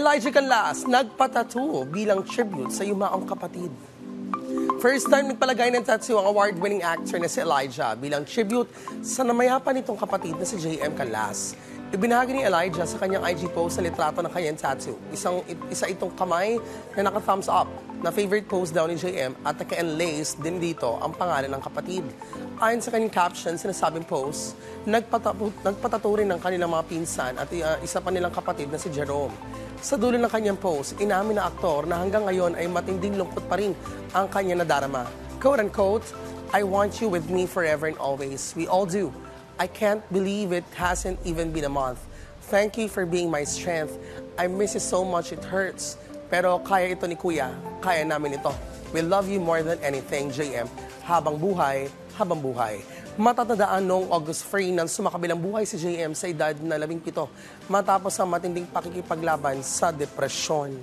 Elijah Canlas nagpatattoo bilang tribute sa yumaong kapatid. First time nagpalagay ng tattoo ang award-winning actor na si Elijah bilang tribute sa namayapa nitong kapatid na si JM Canlas. Ibinahagi ni Elijah sa kanyang IG post sa litrato ng kanyang tattoo. Isa itong kamay na naka-thumbs up na favorite pose daw ni JM at naka-enlace din dito ang pangalan ng kapatid. Ayon sa kanyang caption, sinasabing post, nagpatato rin ng kanilang mga pinsan at isa pa nilang kapatid na si Jerome. Sa dulo ng kanyang post, inamin na aktor na hanggang ngayon ay matinding lungkot pa rin ang kanya nadarama. Quote-unquote, "I want you with me forever and always. We all do. I can't believe it hasn't even been a month. Thank you for being my strength. I miss you so much, it hurts. Pero kaya ito ni Kuya, kaya namin ito. We love you more than anything, JM. Habang buhay, habang buhay." Matatandaan noong August 3 nang sumakabilang buhay si JM sa edad na 17 matapos ang matinding pakikipaglaban sa depresyon.